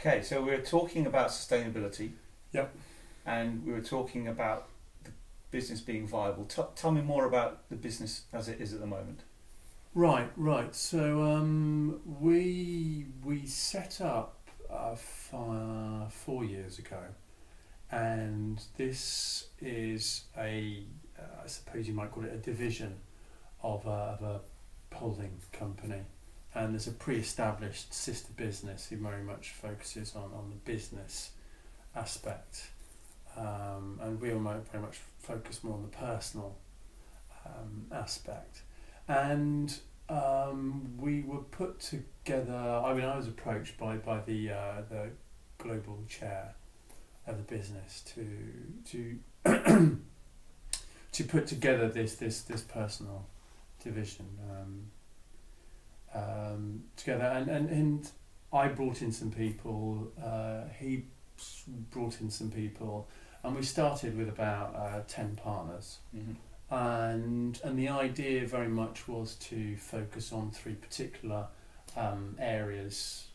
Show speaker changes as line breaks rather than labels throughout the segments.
Okay, so we're talking about sustainability.
Yep.
And we were talking about the business being viable. Tell me more about the business as it is at the moment.
Right, right. So we set up 4 years ago, and this is I suppose you might call it a division of a holding company, and there's a pre-established sister business who very much focuses on the business aspect, and we all very much focus more on the personal aspect. And we were put together. I mean, I was approached by the global chair of the business to to put together this personal division together, and I brought in some people. He brought in some people, and we started with about 10 partners.
Mm-hmm.
And the idea very much was to focus on three particular areas,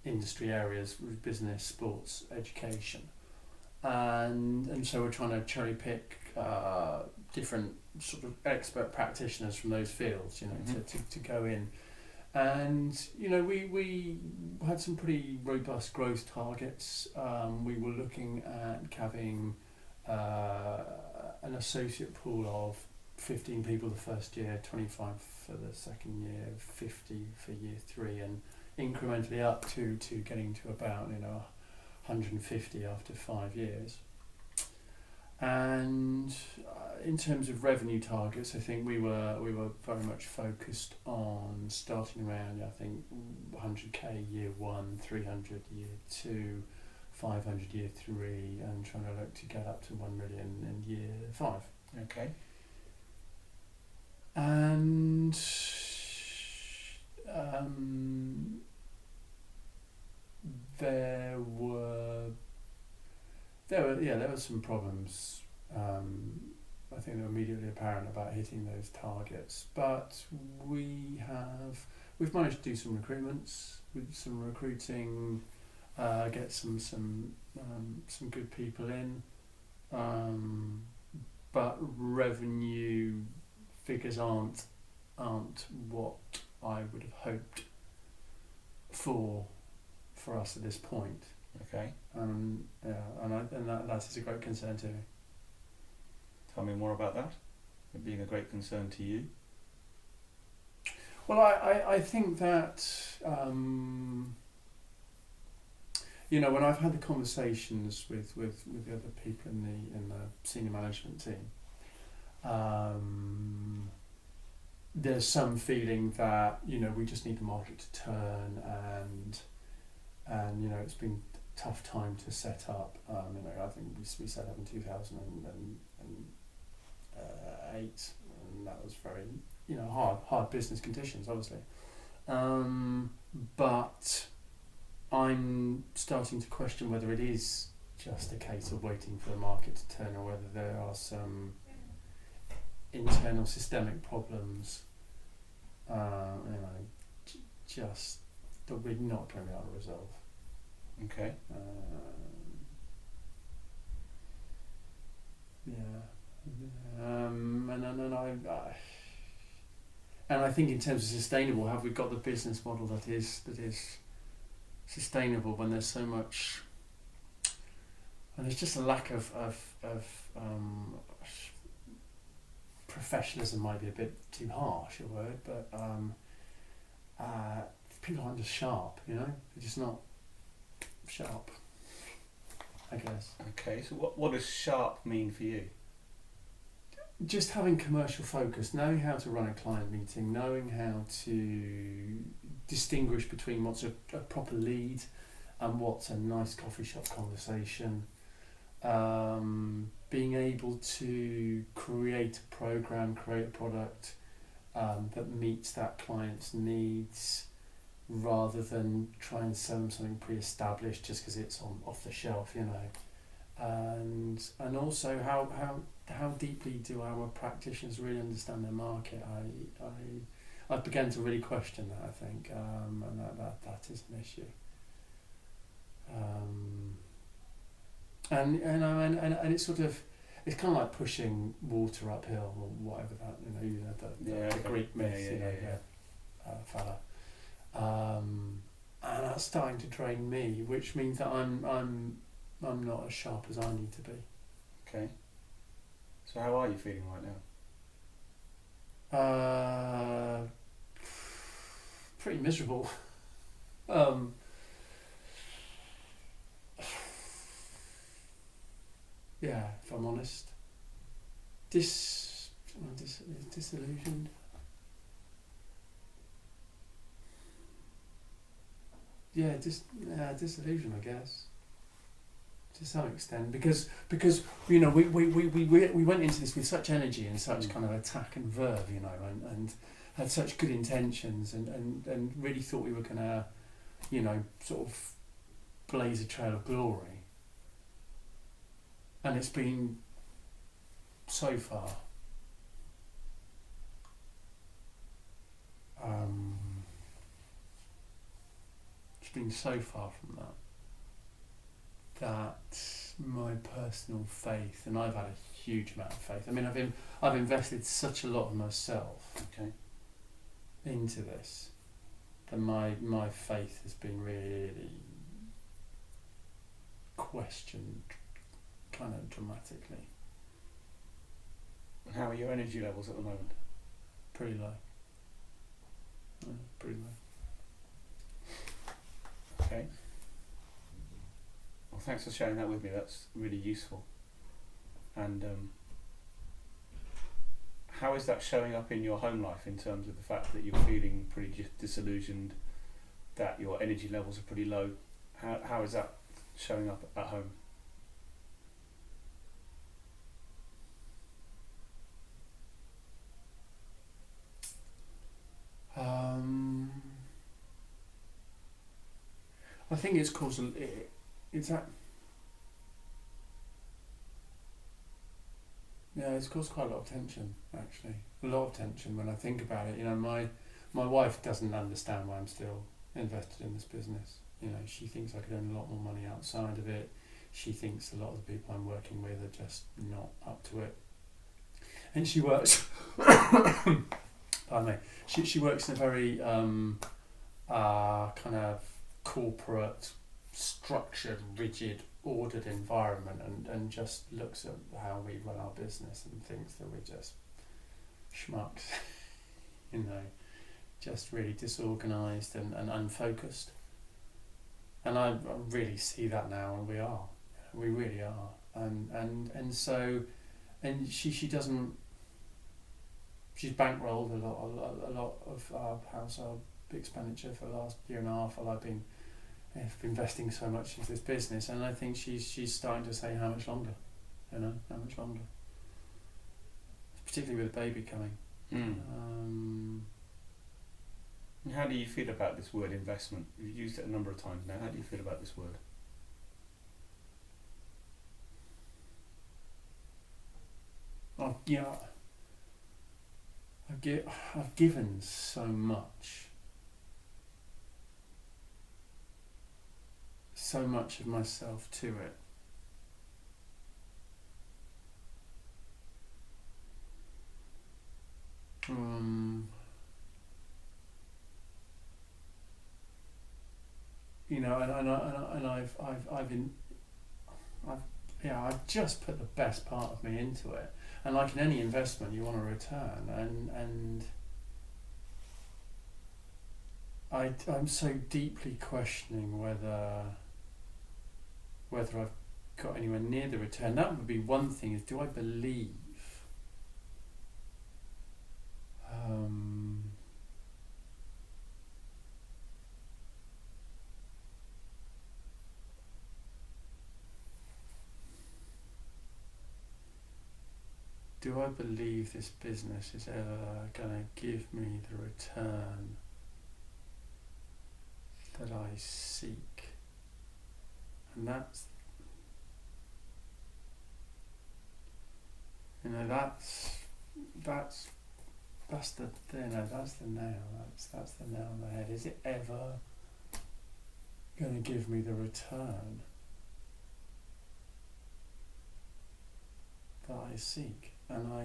industry areas: business, sports, education, and so we're trying to cherry pick different sort of expert practitioners from those fields,
Mm-hmm.
to go in. And we had some pretty robust growth targets. We were looking at having an associate pool of 15 people the first year, 25 for the second year, 50 for year 3, and incrementally up to getting to about 150 after 5 years. And in terms of revenue targets, I think we were very much focused on starting around 100k year 1, 300 year 2, 500 year 3, and trying to look to get up to 1 million in year 5.
Okay.
And there were some problems. I think they were immediately apparent about hitting those targets, but we've managed to do some recruitments, with some recruiting, get some good people in, but revenue figures aren't what I would have hoped for us at this point.
Okay.
And that is a great concern to me.
Tell me more about that. It being a great concern to you.
Well, I think that when I've had the conversations with the other people in the senior management team, there's some feeling that we just need the market to turn, and it's been a tough time to set up. I think we set up in 2008, and that was very hard business conditions, obviously. But I'm starting to question whether it is just a case of waiting for the market to turn, or whether there are some internal systemic problems, just that we're not going to be able to resolve.
Okay.
And I think in terms of sustainable, have we got the business model that is sustainable when there's so much, and there's just a lack of professionalism, might be a bit too harsh a word, but people aren't just sharp, they're just not sharp, I guess.
Okay, so what does sharp mean for you?
Just having commercial focus, knowing how to run a client meeting, knowing how to distinguish between what's a proper lead and what's a nice coffee shop conversation, being able to create a program, create a product that meets that client's needs, rather than try and sell them something pre-established just because it's off the shelf, and also how deeply do our practitioners really understand their market? I've begun to really question that, I think, and that is an issue. And it's sort of, it's kind of like pushing water uphill or whatever that, the Greek myth, fella. And that's starting to drain me, which means that I'm not as sharp as I need to be.
Okay. So how are you feeling right now?
Pretty miserable. Yeah, if I'm honest. Disillusioned. Disillusioned, I guess. To some extent, because we went into this with such energy and such kind of attack and verve, and had such good intentions and really thought we were gonna, sort of blaze a trail of glory. And it's been so far. It's been so far from that my personal faith, and I've had a huge amount of faith. I mean, I've invested such a lot of myself into this that my faith has been really questioned, kind of dramatically.
How are your energy levels at the moment?
Pretty low. Pretty low.
Okay. Well, thanks for sharing that with me. That's really useful. And how is that showing up in your home life in terms of the fact that you're feeling pretty disillusioned, that your energy levels are pretty low? How is that showing up at home?
I think it's caused it's caused quite a lot of tension, actually. A lot of tension when I think about it. My wife doesn't understand why I'm still invested in this business. She thinks I could earn a lot more money outside of it. She thinks a lot of the people I'm working with are just not up to it. And she works pardon me. She works in a very kind of corporate, structured, rigid, ordered environment, and just looks at how we run our business and thinks that we're just schmucks, just really disorganised and unfocused. And I really see that now, and we really are. And so she doesn't. She's bankrolled a lot of our household expenditure for the last year and a half while I've been investing so much into this business, and I think she's starting to say, how much longer? How much longer? Particularly with the baby coming.
How do you feel about this word investment? You've used it a number of times now. How do you feel about this word?
I've given so much of myself to it. I've just put the best part of me into it, and like in any investment, you want a return, and I'm so deeply questioning whether I've got anywhere near the return. That would be one thing. Is do I believe? Do I believe this business is ever going to give me the return that I seek? And that's the nail. That's the nail on the head. Is it ever going to give me the return that I seek? And I